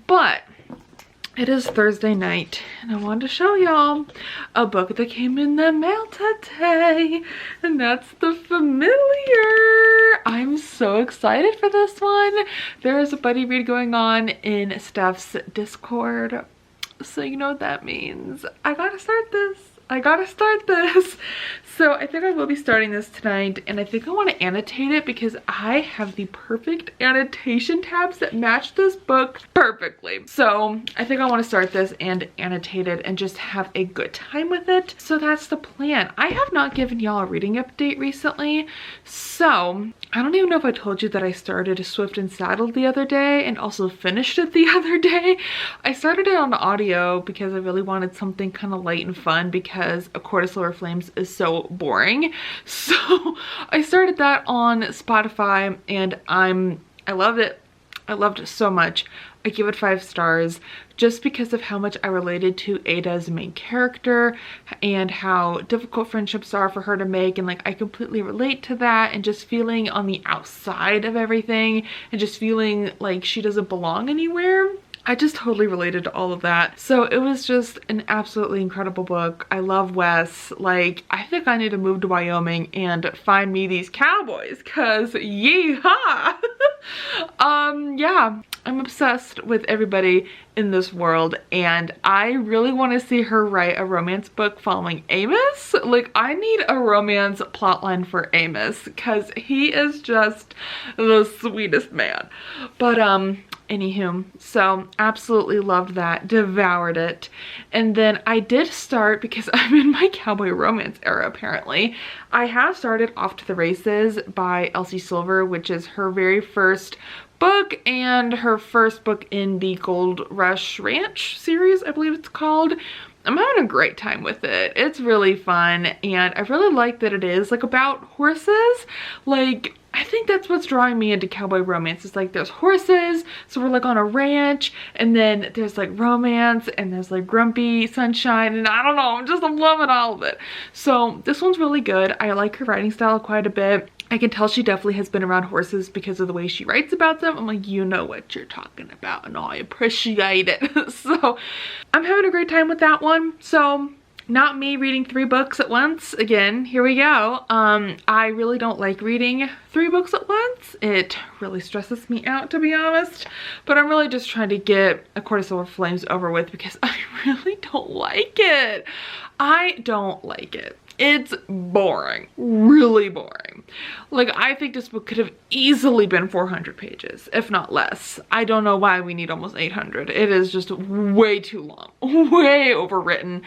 But it is Thursday night, and I wanted to show y'all a book that came in the mail today, and that's The Familiar. I'm so excited for this one. There is a buddy read going on in Steph's Discord, so you know what that means. I gotta start this. So I think I will be starting this tonight, and I think I want to annotate it because I have the perfect annotation tabs that match this book perfectly. So I think I want to start this and annotate it and just have a good time with it. So that's the plan. I have not given y'all a reading update recently, so I don't even know if I told you that I started Swift and Saddled the other day and also finished it the other day. I started it on audio because I really wanted something kind of light and fun because A Court of Silver Flames is so boring. So I started that on Spotify and I loved it. I loved it so much. I give it 5 stars just because of how much I related to Ada's main character and how difficult friendships are for her to make, and like I completely relate to that, and just feeling on the outside of everything and just feeling like she doesn't belong anywhere. I just totally related to all of that. So it was just an absolutely incredible book. I love Wes. Like, I think I need to move to Wyoming and find me these cowboys, cause yeehaw! Yeah, I'm obsessed with everybody in this world, and I really want to see her write a romance book following Amos. Like, I need a romance plotline for Amos because he is just the sweetest man. But anywho, so absolutely loved that, devoured it. And then I did start, because I'm in my cowboy romance era apparently, I have started Off to the Races by Elsie Silver, which is her very first book and her first book in the Gold Rush Ranch series, I believe it's called. I'm having a great time with it. It's really fun, and I really like that it is like about horses. Like, I think that's what's drawing me into cowboy romance. It's like there's horses, so we're like on a ranch, and then there's like romance, and there's like grumpy sunshine, and I don't know, I'm loving all of it. So this one's really good. I like her writing style quite a bit. I can tell she definitely has been around horses because of the way she writes about them. I'm like, you know what you're talking about, and I appreciate it. So I'm having a great time with that one. So not me reading 3 books at once. Again, here we go. I really don't like reading 3 books at once. It really stresses me out, to be honest. But I'm really just trying to get A Court of Silver Flames over with because I really don't like it. I don't like it. It's boring, really boring. Like, I think this book could have easily been 400 pages, if not less. I don't know why we need almost 800. It is just way too long, way overwritten.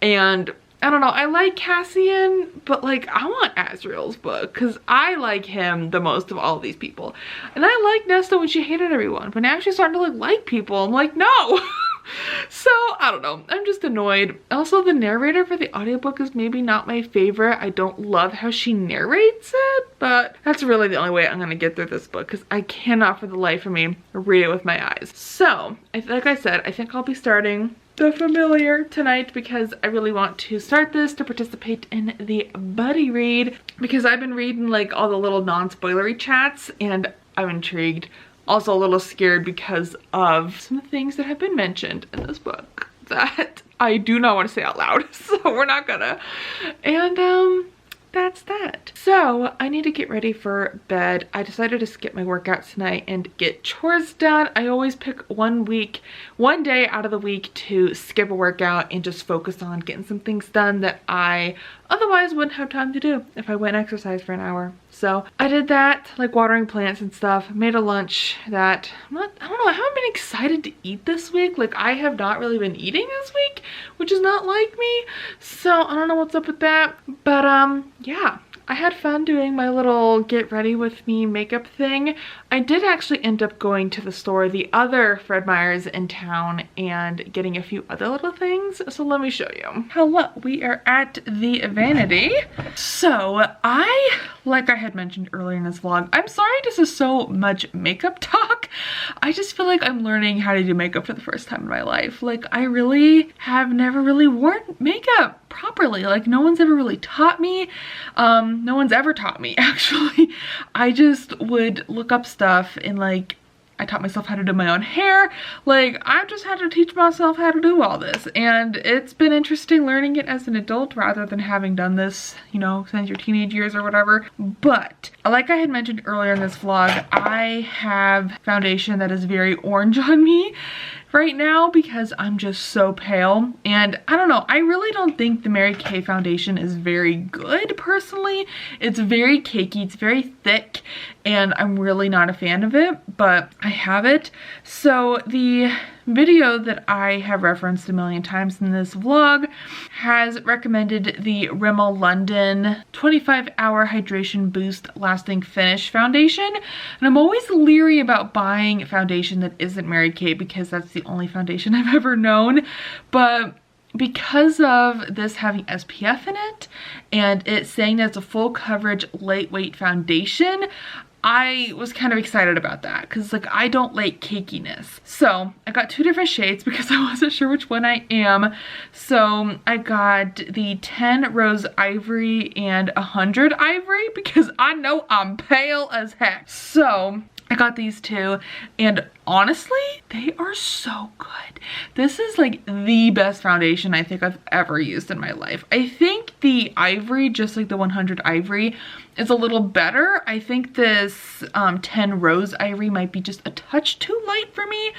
And I don't know, I like Cassian, but like, I want Azriel's book because I like him the most of all of these people. And I liked Nesta when she hated everyone, but now she's starting to like people. I'm like, no. So I don't know, I'm just annoyed. Also, the narrator for the audiobook is maybe not my favorite. I don't love how she narrates it, but that's really the only way I'm gonna get through this book because I cannot for the life of me read it with my eyes. So like I said, I think I'll be starting The Familiar tonight because I really want to start this to participate in the buddy read, because I've been reading like all the little non-spoilery chats and I'm intrigued. Also a little scared because of some of the things that have been mentioned in this book that I do not want to say out loud, so we're not gonna. And that's that. So I need to get ready for bed. I decided to skip my workout tonight and get chores done. I always pick one day out of the week to skip a workout and just focus on getting some things done that I otherwise wouldn't have time to do if I went and exercised for an hour. So I did that, like watering plants and stuff, made a lunch that I don't know, I haven't been excited to eat this week. Like, I have not really been eating this week, which is not like me. So I don't know what's up with that, but yeah. I had fun doing my little get ready with me makeup thing. I did actually end up going to the store, the other Fred Meyer's in town, and getting a few other little things. So let me show you. Hello, we are at the Vanity. So like I had mentioned earlier in this vlog, I'm sorry this is so much makeup talk. I just feel like I'm learning how to do makeup for the first time in my life. Like, I really have never really worn makeup properly. Like, no one's ever really taught me. No one's ever taught me, actually. I just would look up stuff and like, I taught myself how to do my own hair. Like, I've just had to teach myself how to do all this, and it's been interesting learning it as an adult rather than having done this, you know, since your teenage years or whatever. But like I had mentioned earlier in this vlog, I have foundation that is very orange on me right now because I'm just so pale. And I don't know, I really don't think the Mary Kay foundation is very good personally. It's very cakey, it's very thick, and I'm really not a fan of it, but I have it. So the video that I have referenced a million times in this vlog has recommended the Rimmel London 25-hour hydration boost lasting finish foundation, and I'm always leery about buying foundation that isn't Mary Kay because that's the only foundation I've ever known. But because of this having SPF in it and it's saying that it's a full coverage lightweight foundation, I was kind of excited about that because like I don't like cakiness. So I got 2 different shades because I wasn't sure which one I am. So I got the 10 Rose Ivory and 100 Ivory because I know I'm pale as heck. So I got these 2, and honestly, they are so good. This is like the best foundation I think I've ever used in my life. I think the Ivory, just like the 100 Ivory, is a little better. I think this 10 Rose Ivory might be just a touch too light for me,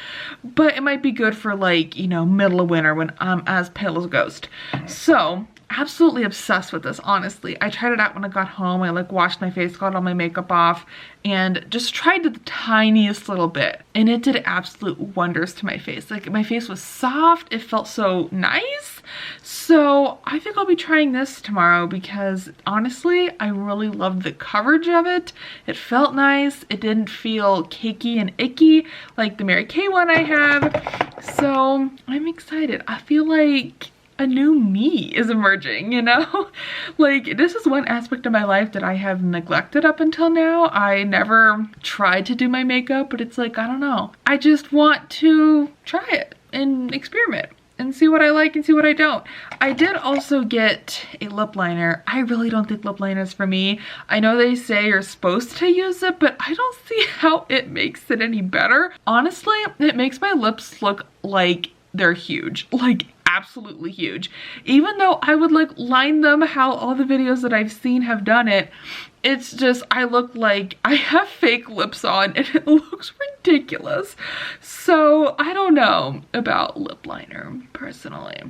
but it might be good for like, you know, middle of winter when I'm as pale as a ghost. So absolutely obsessed with this, honestly. I tried it out when I got home. I like washed my face, got all my makeup off, and just tried the tiniest little bit, and it did absolute wonders to my face. Like my face was soft, it felt so nice. So I think I'll be trying this tomorrow because honestly, I really loved the coverage of it. It felt nice. It didn't feel cakey and icky like the Mary Kay one I have. So I'm excited. I feel like a new me is emerging, you know? Like this is one aspect of my life that I have neglected up until now. I never tried to do my makeup, but it's like, I don't know. I just want to try it and experiment and see what I like and see what I don't. I did also get a lip liner. I really don't think lip liner is for me. I know they say you're supposed to use it, but I don't see how it makes it any better. Honestly, it makes my lips look like they're huge, like absolutely huge. Even though I would like line them how all the videos that I've seen have done it, it's just, I look like I have fake lips on and it looks ridiculous. So I don't know about lip liner personally.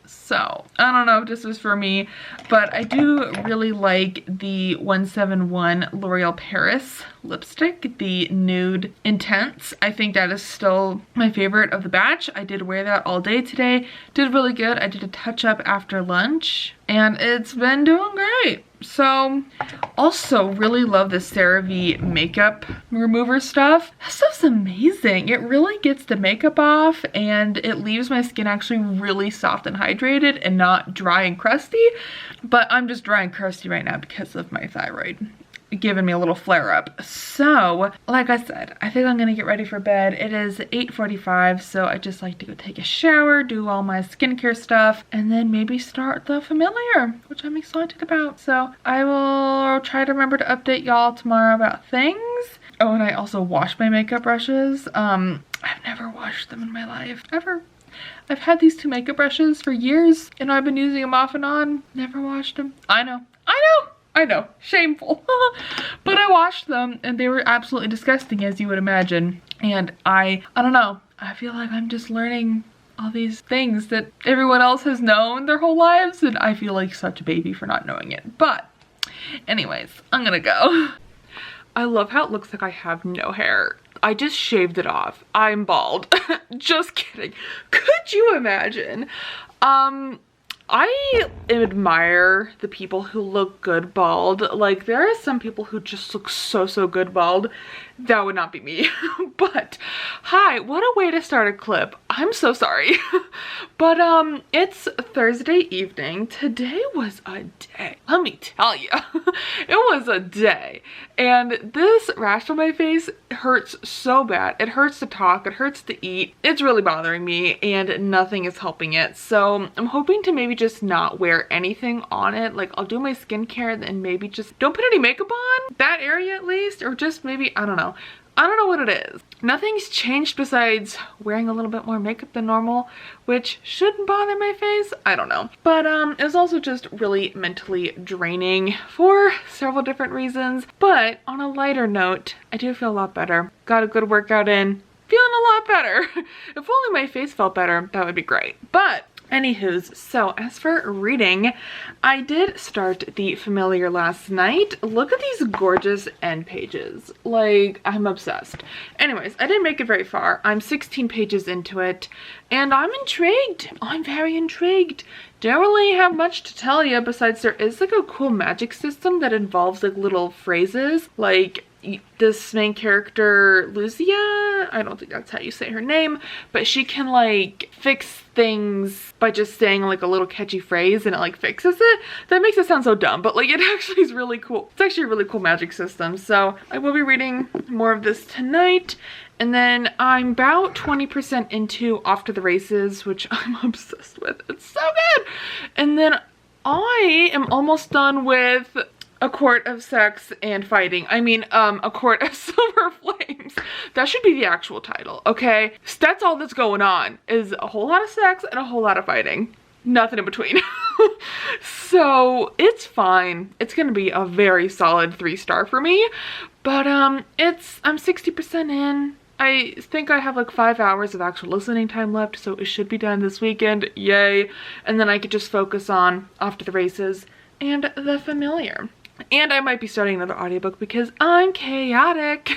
So I don't know if this is for me, but I do really like the 171 L'Oreal Paris lipstick, the Nude Intense. I think that is still my favorite of the batch. I did wear that all day today. Did really good. I did a touch up after lunch and it's been doing great. So also really love the CeraVe makeup remover stuff. That stuff's amazing. It really gets the makeup off and it leaves my skin actually really soft and hydrated and not dry and crusty. But I'm just dry and crusty right now because of my thyroid giving me a little flare up. So like I said, I think I'm gonna get ready for bed. It is 8:45, so I just like to go take a shower, do all my skincare stuff, and then maybe start the familiar, which I'm excited about. So I will try to remember to update y'all tomorrow about things. Oh, and I also wash my makeup brushes. I've never washed them in my life, ever. I've had these 2 makeup brushes for years and I've been using them off and on, never washed them. I know, shameful. But I washed them and they were absolutely disgusting, as you would imagine. And I don't know, I feel like I'm just learning all these things that everyone else has known their whole lives, and I feel like such a baby for not knowing it. But anyways, I'm gonna go. I love how it looks like I have no hair. I just shaved it off. I'm bald. Just kidding. Could you imagine? I admire the people who look good bald. Like there are some people who just look so good bald. That would not be me. But hi, what a way to start a clip. I'm so sorry. But it's Thursday evening. Today was a day. Let me tell you. It was a day. And this rash on my face hurts so bad. It hurts to talk, it hurts to eat. It's really bothering me and nothing is helping it. So I'm hoping to maybe just not wear anything on it. Like I'll do my skincare and maybe just don't put any makeup on that area at least, or just maybe, I don't know. I don't know what it is. Nothing's changed besides wearing a little bit more makeup than normal, which shouldn't bother my face. I don't know. But it was also just really mentally draining for several different reasons. But on a lighter note, I do feel a lot better. Got a good workout in. feeling a lot better. If only my face felt better, that would be great. But anywho's, so as for reading, I did start The Familiar last night. Look at these gorgeous end pages. Like, I'm obsessed. Anyways, I didn't make it very far. I'm 16 pages into it, and I'm intrigued. I'm very intrigued. Don't really have much to tell you besides there is like a cool magic system that involves like little phrases. Like, this main character, Lucia, I don't think that's how you say her name, but she can like fix things by just saying like a little catchy phrase and it like fixes it. That makes it sound so dumb, but like it actually is really cool. It's actually a really cool magic system. So I will be reading more of this tonight. And then I'm about 20% into Off to the Races, which I'm obsessed with. It's so good. And then I am almost done with A Court of Sex and Fighting. I mean, A Court of Silver Flames. That should be the actual title, okay? That's all that's going on, is a whole lot of sex and a whole lot of fighting. Nothing in between. So it's fine. It's gonna be a very solid 3-star for me. But I'm 60% in. I think I have like 5 hours of actual listening time left, so it should be done this weekend. Yay. And then I could just focus on Off to the Races and The Familiar. And I might be starting another audiobook because I'm chaotic.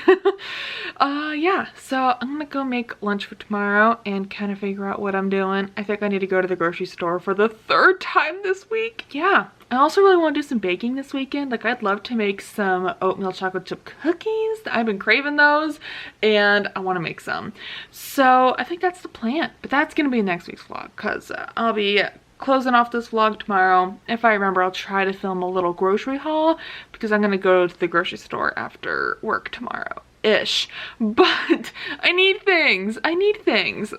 Yeah, so I'm gonna go make lunch for tomorrow and kind of figure out what I'm doing. I think I need to go to the grocery store for the 3rd time this week. Yeah. I also really want to do some baking this weekend. Like, I'd love to make some oatmeal chocolate chip cookies. I've been craving those and I want to make some. So I think that's the plan. But that's going to be next week's vlog because I'll be closing off this vlog tomorrow. If I remember, I'll try to film a little grocery haul because I'm going to go to the grocery store after work tomorrow-ish. But I need things.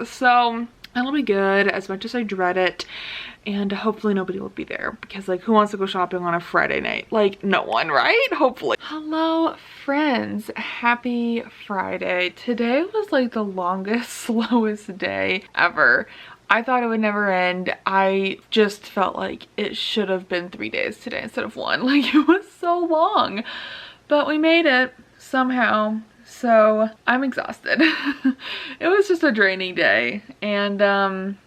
So it'll be good as much as I dread it. And hopefully nobody will be there because like who wants to go shopping on a Friday night? Like no one, right? Hopefully. Hello friends, happy Friday. Today was like the longest, slowest day ever. I thought it would never end. I just felt like it should have been 3 days today instead of 1. Like it was so long, but we made it somehow. So I'm exhausted. It was just a draining day, and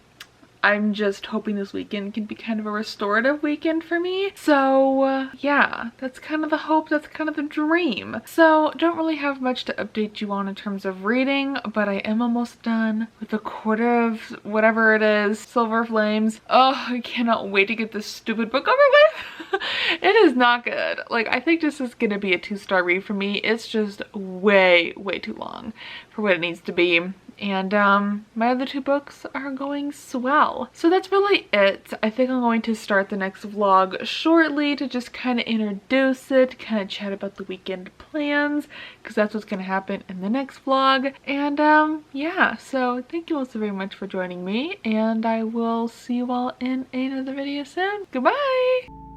I'm just hoping this weekend can be kind of a restorative weekend for me. So yeah, that's kind of the hope, that's kind of the dream. So don't really have much to update you on in terms of reading, but I am almost done with A Quarter of whatever it is, Silver Flames. Oh, I cannot wait to get this stupid book over with. It is not good. Like, I think this is gonna be a 2-star read for me. It's just way too long for what it needs to be. And my other 2 books are going swell. So that's really it. I think I'm going to start the next vlog shortly to just kind of introduce it, kind of chat about the weekend plans, because that's what's going to happen in the next vlog. And yeah, so thank you all so very much for joining me, and I will see you all in another video soon. Goodbye!